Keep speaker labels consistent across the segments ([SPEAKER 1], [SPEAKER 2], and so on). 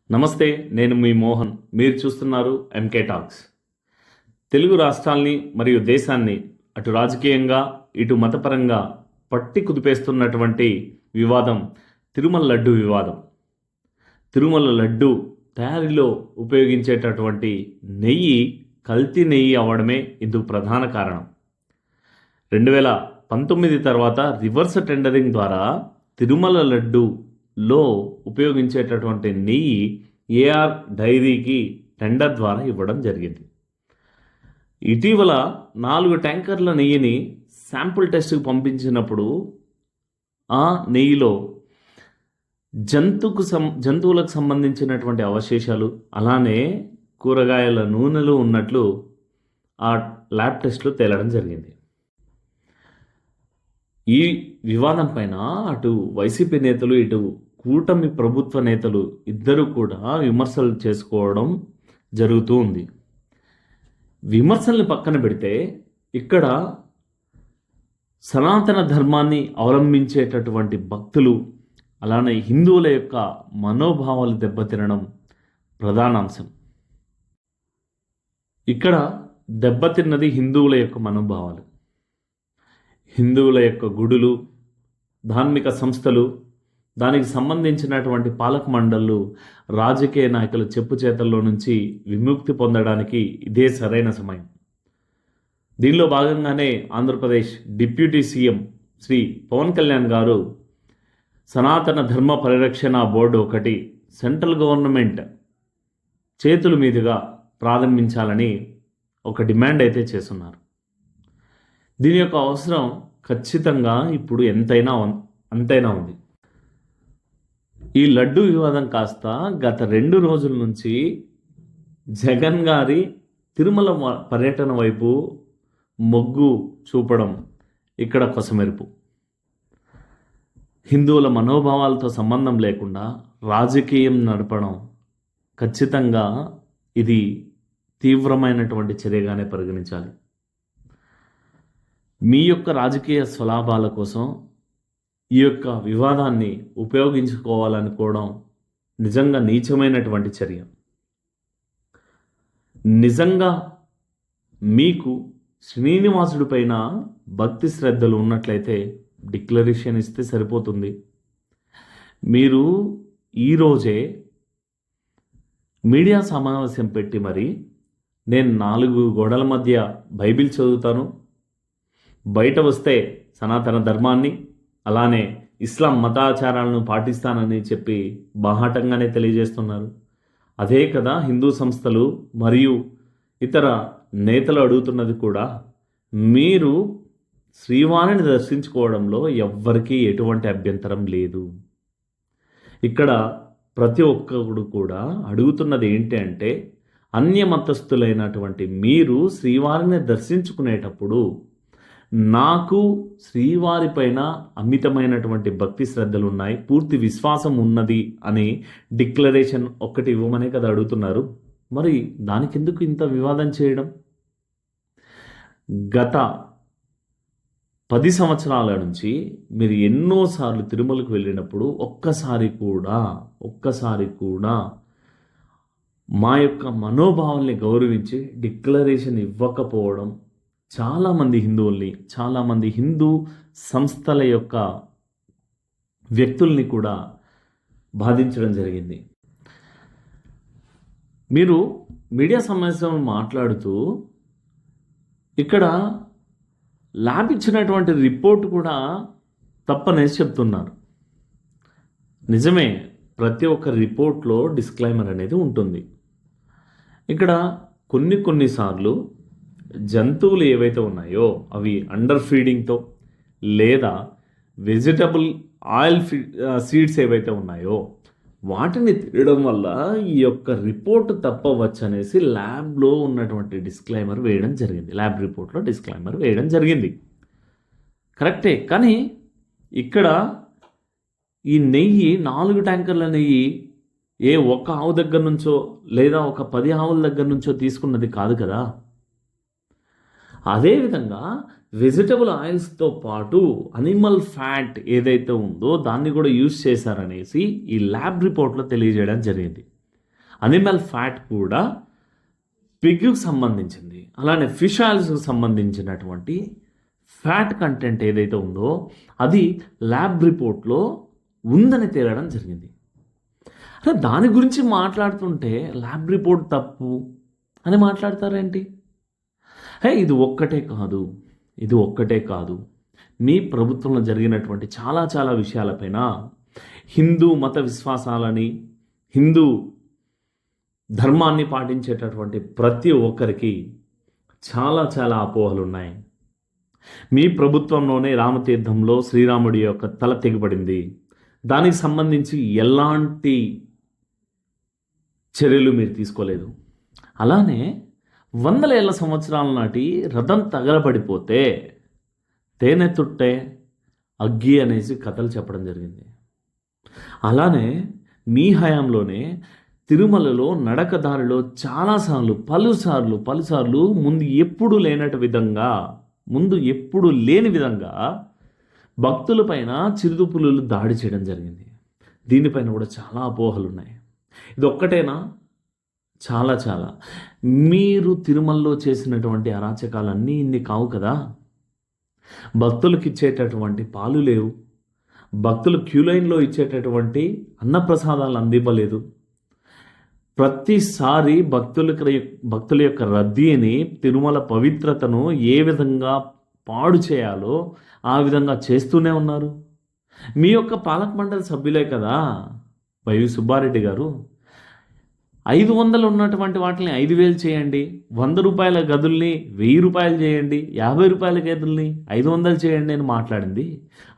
[SPEAKER 1] నమస్తే, నేను మీ మోహన్. మీరు చూస్తున్నారు ఎంకే టాక్స్. తెలుగు రాష్ట్రాల్ని మరియు దేశాన్ని అటు రాజకీయంగా ఇటు మతపరంగా పట్టి కుదిపేస్తున్నటువంటి వివాదం తిరుమల లడ్డు వివాదం. తిరుమల లడ్డు తయారీలో ఉపయోగించేటటువంటి నెయ్యి కల్తీ నెయ్యి అవ్వడమే ఇందుకు ప్రధాన కారణం. 2019 తర్వాత రివర్స్ టెండరింగ్ ద్వారా తిరుమల లడ్డూలో ఉపయోగించేటటువంటి నెయ్యి ఏఆర్ డైరీకి టెండర్ ద్వారా ఇవ్వడం జరిగింది. ఇటీవల 4 ట్యాంకర్ల నెయ్యిని శాంపుల్ టెస్ట్కి పంపించినప్పుడు ఆ నెయ్యిలో జంతువులకు సంబంధించినటువంటి అవశేషాలు, అలానే కూరగాయల నూనెలు ఉన్నట్లు ఆ ల్యాబ్ టెస్ట్లో తేలడం జరిగింది. ఈ వివాదం పైన అటు వైసీపీ నేతలు ఇటు కూటమి ప్రభుత్వ నేతలు ఇద్దరు కూడా విమర్శలు చేసుకోవడం జరుగుతూ ఉంది. విమర్శల్ని పక్కన పెడితే ఇక్కడ సనాతన ధర్మాన్ని అవలంబించేటటువంటి భక్తులు, అలానే హిందువుల యొక్క మనోభావాలు దెబ్బతినడం ప్రధాన అంశం. ఇక్కడ దెబ్బతిన్నది హిందువుల యొక్క మనోభావాలు. హిందువుల యొక్క గుడులు, ధార్మిక సంస్థలు, దానికి సంబంధించినటువంటి పాలక మండళ్ళు, రాజకీయ నాయకుల చెప్పు చేతల్లో నుంచి విముక్తి పొందడానికి ఇదే సరైన సమయం. దీనిలో భాగంగానే ఆంధ్రప్రదేశ్ డిప్యూటీ సీఎం శ్రీ పవన్ కళ్యాణ్ గారు సనాతన ధర్మ పరిరక్షణ బోర్డు ఒకటి సెంట్రల్ గవర్నమెంట్ చేతుల మీదుగా ప్రారంభించాలని ఒక డిమాండ్ అయితే చేస్తున్నారు. దీని యొక్క అవసరం ఖచ్చితంగా ఇప్పుడు అంతైనా ఉంది. ఈ లడ్డు వివాదం కాస్త గత 2 రోజుల నుంచి జగన్ గారి తిరుమల పర్యటన వైపు మొగ్గు చూపడం ఇక్కడ కొసమెరుపు. హిందువుల మనోభావాలతో సంబంధం లేకుండా రాజకీయం నడపడం ఖచ్చితంగా ఇది తీవ్రమైనటువంటి చర్యగానే పరిగణించాలి. మీ యొక్క రాజకీయ స్వలాభాల కోసం ఈ యొక్క వివాదాన్ని ఉపయోగించుకోవాలనుకోవడం నిజంగా నీచమైనటువంటి చర్య. నిజంగా మీకు శ్రీనివాసుడి పైన భక్తి శ్రద్ధలు ఉన్నట్లయితే డిక్లరేషన్ ఇస్తే సరిపోతుంది. మీరు ఈరోజే మీడియా సమావేశం పెట్టి మరి నేను 4 గోడల మధ్య బైబిల్ చదువుతాను, బయట వస్తే సనాతన ధర్మాన్ని అలానే ఇస్లాం మతాచారాలను పాటిస్తానని చెప్పి బాహాటంగానే తెలియజేస్తున్నారు. అదే కదా హిందూ సంస్థలు మరియు ఇతర నేతలు అడుగుతున్నది కూడా. మీరు శ్రీవారిని దర్శించుకోవడంలో ఎవ్వరికీ ఎటువంటి అభ్యంతరం లేదు. ఇక్కడ ప్రతి ఒక్కరు కూడా అడుగుతున్నది ఏంటి అంటే, అన్యమతస్థులైనటువంటి మీరు శ్రీవారిని దర్శించుకునేటప్పుడు నాకు శ్రీవారి పైన అమితమైనటువంటి భక్తి శ్రద్ధలు ఉన్నాయి, పూర్తి విశ్వాసం ఉన్నది అని డిక్లరేషన్ ఒక్కటి ఇవ్వమనే కదా అడుగుతున్నారు. మరి దానికెందుకు ఇంత వివాదం చేయడం? గత 10 సంవత్సరాల నుంచి మీరు ఎన్నోసార్లు తిరుమలకు వెళ్ళినప్పుడు ఒక్కసారి కూడా మా యొక్క మనోభావాల్ని గౌరవించి డిక్లరేషన్ ఇవ్వకపోవడం చాలామంది హిందువుల్ని, చాలామంది హిందూ సంస్థల యొక్క వ్యక్తుల్ని కూడా బాధించడం జరిగింది. మీరు మీడియా సమావేశంలో మాట్లాడుతూ ఇక్కడ ల్యాబ్ ఇచ్చినటువంటి రిపోర్ట్ కూడా తప్పనేసి చెప్తున్నారు. నిజమే, ప్రతి ఒక్క రిపోర్ట్లో డిస్క్లైమర్ అనేది ఉంటుంది. ఇక్కడ కొన్నిసార్లు జంతువులు ఏవైతే ఉన్నాయో అవి అండర్ ఫీడింగ్తో లేదా వెజిటబుల్ ఆయిల్ సీడ్స్ ఏవైతే ఉన్నాయో వాటిని తినడం వల్ల ఈ యొక్క రిపోర్ట్ తప్పవచ్చు అనేసి ల్యాబ్లో ఉన్నటువంటి డిస్క్లైమర్ వేయడం జరిగింది. ల్యాబ్ రిపోర్ట్లో డిస్క్లైమర్ వేయడం జరిగింది, కరెక్టే. కానీ ఇక్కడ ఈ నెయ్యి 4 ట్యాంకర్ల నెయ్యి ఒక ఆవు దగ్గర నుంచో లేదా ఒక 10 ఆవుల దగ్గర నుంచో తీసుకున్నది కాదు కదా. అదేవిధంగా వెజిటబుల్ ఆయిల్స్తో పాటు అనిమల్ ఫ్యాట్ ఏదైతే ఉందో దాన్ని కూడా యూజ్ చేశారనేసి ఈ ల్యాబ్ రిపోర్ట్లో తెలియజేయడం జరిగింది. అనిమల్ ఫ్యాట్ కూడా పిగ్కి సంబంధించింది, అలానే ఫిష్ ఆయిల్స్కి సంబంధించినటువంటి ఫ్యాట్ కంటెంట్ ఏదైతే ఉందో అది ల్యాబ్ రిపోర్ట్లో ఉందని తేలడం జరిగింది. అరే దాని గురించి మాట్లాడుతుంటే ల్యాబ్ రిపోర్ట్ తప్పు అని మాట్లాడతారేంటి? ఇది ఒక్కటే కాదు, మీ ప్రభుత్వంలో జరిగినటువంటి చాలా చాలా విషయాలపైన హిందూ మత విశ్వాసాలని, హిందూ ధర్మాన్ని పాటించేటటువంటి ప్రతి ఒక్కరికి చాలా చాలా అపోహలు ఉన్నాయి. మీ ప్రభుత్వంలోనే రామతీర్థంలో శ్రీరాముడి యొక్క తల తెగిపడింది. దానికి సంబంధించి ఎలాంటి చర్యలు మీరు తీసుకోలేదు. అలానే వందల ఏళ్ల సంవత్సరాల నాటి రథం తగలబడిపోతే తేనె తుట్టే అగ్గి అనేసి కథలు చెప్పడం జరిగింది. అలానే మీ హయాంలోనే తిరుమలలో నడకదారిలో పలుసార్లు ముందు ఎప్పుడు లేని విధంగా భక్తులపైన చిరుతుపులులు దాడి చేయడం జరిగింది. దీనిపైన కూడా చాలా అపోహలు ఉన్నాయి. ఇది ఒక్కటేనా? చాలా మీరు తిరుమలలో చేసినటువంటి అరాచకాలన్నీ ఇన్ని కావు కదా. భక్తులకు ఇచ్చేటటువంటి పాలు లేవు, భక్తులు క్యూలైన్లో ఇచ్చేటటువంటి అన్నప్రసాదాలు అందివ్వలేదు. ప్రతిసారి భక్తుల యొక్క రద్దీని, తిరుమల పవిత్రతను ఏ విధంగా పాడు చేయాలో ఆ విధంగా చేస్తూనే ఉన్నారు. మీ యొక్క పాలక మండలి సభ్యులే కదా వైవి సుబ్బారెడ్డి గారు. 500 ఉన్నటువంటి వాటిని 5,000 చేయండి, 100 రూపాయల గదుల్ని 1000 రూపాయలు చేయండి, 50 రూపాయల గదుల్ని 500 చేయండి అని మాట్లాడింది.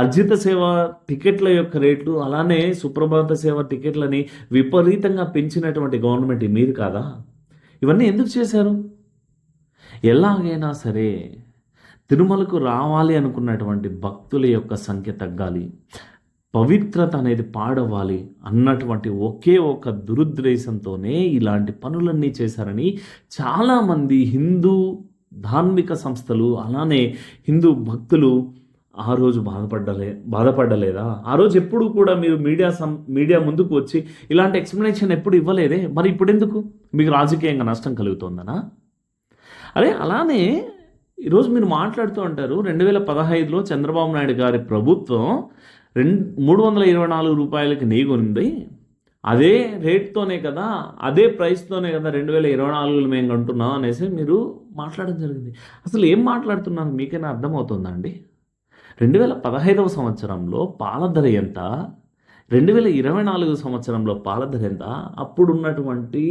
[SPEAKER 1] అర్జిత సేవ టికెట్ల యొక్క రేట్లు, అలానే సుప్రభాత సేవ టికెట్లని విపరీతంగా పెంచినటువంటి గవర్నమెంట్ మీది కాదా? ఇవన్నీ ఎందుకు చేశారు? ఎలాగైనా సరే తిరుమలకు రావాలి అనుకున్నటువంటి భక్తుల యొక్క సంఖ్య తగ్గాలి, పవిత్రత అనేది పాడవాలి అన్నటువంటి ఒకే ఒక దురుద్దేశంతోనే ఇలాంటి పనులన్నీ చేశారని చాలామంది హిందూ ధార్మిక సంస్థలు, అలానే హిందూ భక్తులు ఆ రోజు బాధపడలేదా? ఆ రోజు ఎప్పుడు కూడా మీరు మీడియా ముందుకు వచ్చి ఇలాంటి ఎక్స్ప్లెనేషన్ ఎప్పుడు ఇవ్వలేదే, మరి ఇప్పుడు ఎందుకు? మీకు రాజకీయంగా నష్టం కలుగుతుందనా? అలానే ఈరోజు మీరు మాట్లాడుతూ అంటారు 2015లో చంద్రబాబు నాయుడు గారి ప్రభుత్వం 324 రూపాయలకి నెయ్యి కొనింది, అదే రేట్తోనే కదా, అదే ప్రైస్తోనే కదా 2024లో మేము కొంటున్నాం అనేసి మీరు మాట్లాడడం జరిగింది. అసలు ఏం మాట్లాడుతున్నారు మీకైనా అర్థమవుతుందా అండి? 2015వ సంవత్సరంలో పాల ధర ఎంత, 2024 సంవత్సరంలో పాల ధర ఎంత, అప్పుడున్నటువంటి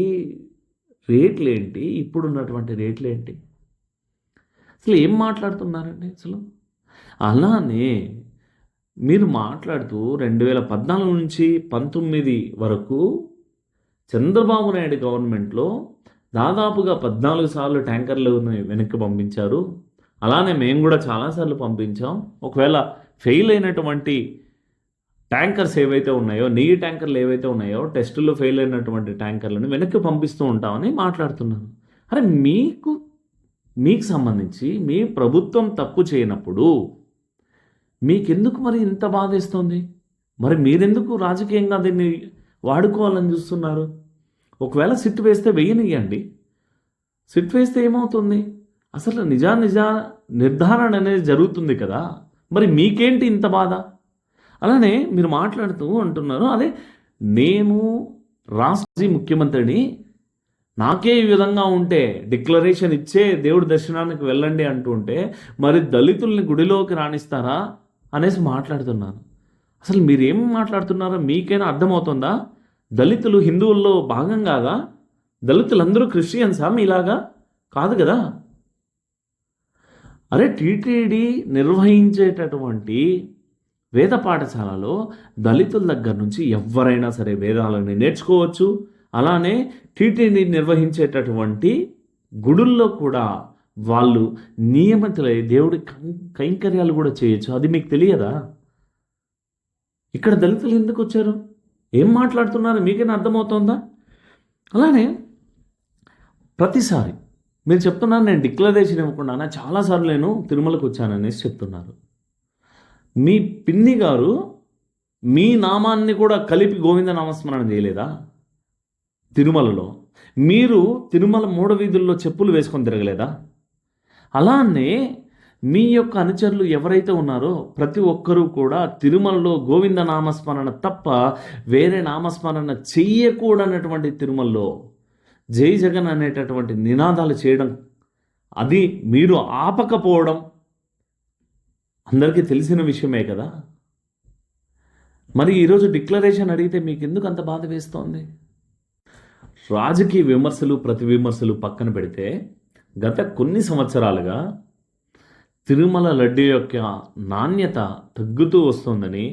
[SPEAKER 1] రేట్లేంటి, ఇప్పుడున్నటువంటి రేట్లేంటి? అసలు ఏం మాట్లాడుతున్నారండి అసలు? అలానే మీరు మాట్లాడుతూ 2014 నుంచి 19 వరకు చంద్రబాబు నాయుడు గవర్నమెంట్లో దాదాపుగా 14 సార్లు ట్యాంకర్లను వెనక్కి పంపించారు. అలానే మేము కూడా చాలాసార్లు పంపించాం. ఒకవేళ ఫెయిల్ అయినటువంటి ట్యాంకర్స్ ఏవైతే ఉన్నాయో, నెయ్యి ట్యాంకర్లు ఏవైతే ఉన్నాయో, టెస్టుల్లో ఫెయిల్ అయినటువంటి ట్యాంకర్లను వెనక్కి పంపిస్తూ ఉంటామని మాట్లాడుతున్నారు. మీకు సంబంధించి మీ ప్రభుత్వం తప్పు చేయనప్పుడు మీకెందుకు మరి ఇంత బాధేస్తుంది? మరి మీరెందుకు రాజకీయంగా దీన్ని వాడుకోవాలని చూస్తున్నారు? ఒకవేళ సిట్ వేస్తే వెయ్యనియండి, సిట్ వేస్తే ఏమవుతుంది? అసలు నిజా నిర్ధారణ అనేది జరుగుతుంది కదా, మరి మీకేంటి ఇంత బాధ? అలానే మీరు మాట్లాడుతూ అంటున్నారు, నేను రాష్ట్ర ముఖ్యమంత్రిని, నాకే ఈ విధంగా ఉంటే డిక్లరేషన్ ఇచ్చే దేవుడి దర్శనానికి వెళ్ళండి అంటుంటే మరి దళితుల్ని గుడిలోకి రాణిస్తారా అనేసి మాట్లాడుతున్నాను. అసలు మీరేం మాట్లాడుతున్నారో మీకైనా అర్థమవుతుందా? దళితులు హిందువుల్లో భాగం కాదా? దళితులందరూ క్రిస్టియన్సా మీలాగా? కాదు కదా. టీటీడీ నిర్వహించేటటువంటి వేద పాఠశాలలో దళితుల దగ్గర నుంచి ఎవరైనా సరే వేదాలని నేర్చుకోవచ్చు. అలానే టీటీడీ నిర్వహించేటటువంటి గుడుల్లో కూడా వాళ్ళు నియమితులై దేవుడి కైంకర్యాలు కూడా చేయొచ్చు. అది మీకు తెలియదా? ఇక్కడ దళితులు ఎందుకు వచ్చారు? ఏం మాట్లాడుతున్నారు మీకైనా అర్థమవుతుందా? అలానే ప్రతిసారి మీరు చెప్తున్నారు నేను డిక్లరేషన్ ఇవ్వకుండా చాలాసార్లు నేను తిరుమలకు వచ్చాననేసి చెప్తున్నారు. మీ పిన్ని గారు మీ నామాన్ని కూడా కలిపి గోవింద నామస్మరణ చేయలేదా? తిరుమలలో. మీరు తిరుమల మూడ వీధుల్లో చెప్పులు వేసుకొని తిరగలేదా? అలానే మీ యొక్క అనుచరులు ఎవరైతే ఉన్నారో ప్రతి ఒక్కరూ కూడా తిరుమలలో గోవింద నామస్మరణ తప్ప వేరే నామస్మరణ చెయ్యకూడనటువంటి తిరుమలలో జై జగన్ అనేటటువంటి నినాదాలు చేయడం, అది మీరు ఆపకపోవడం అందరికీ తెలిసిన విషయమే కదా. మరి ఈరోజు డిక్లరేషన్ అడిగితే మీకు ఎందుకు అంత బాధ వేస్తోంది? రాజకీయ విమర్శలు ప్రతి విమర్శలు పక్కన పెడితే గత కొన్ని సంవత్సరాలుగా తిరుమల లడ్డు యొక్క నాణ్యత తగ్గుతూ వస్తుందని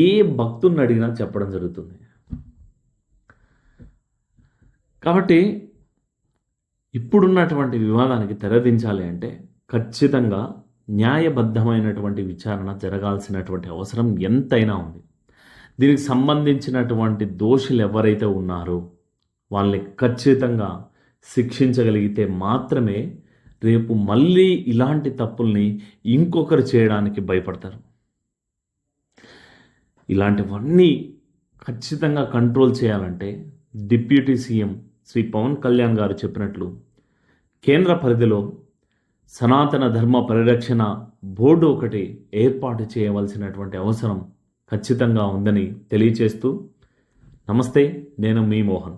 [SPEAKER 1] ఏ భక్తుడిని అడిగినా చెప్పడం జరుగుతుంది. కాబట్టి ఇప్పుడున్నటువంటి వివాదానికి తెరదించాలి అంటే ఖచ్చితంగా న్యాయబద్ధమైనటువంటి విచారణ జరగాల్సినటువంటి అవసరం ఎంతైనా ఉంది. దీనికి సంబంధించినటువంటి దోషులు ఎవరైతే ఉన్నారో వాళ్ళని ఖచ్చితంగా శిక్షించగలిగితే మాత్రమే రేపు మళ్ళీ ఇలాంటి తప్పుల్ని ఇంకొకరు చేయడానికి భయపడతారు. ఇలాంటివన్నీ ఖచ్చితంగా కంట్రోల్ చేయాలంటే డిప్యూటీ సీఎం శ్రీ పవన్ కళ్యాణ్ గారు చెప్పినట్లు కేంద్ర పరిధిలో సనాతన ధర్మ పరిరక్షణ బోర్డు ఒకటి ఏర్పాటు చేయవలసినటువంటి అవసరం ఖచ్చితంగా ఉందని తెలియచేస్తూ, నమస్తే, నేను మీ మోహన్.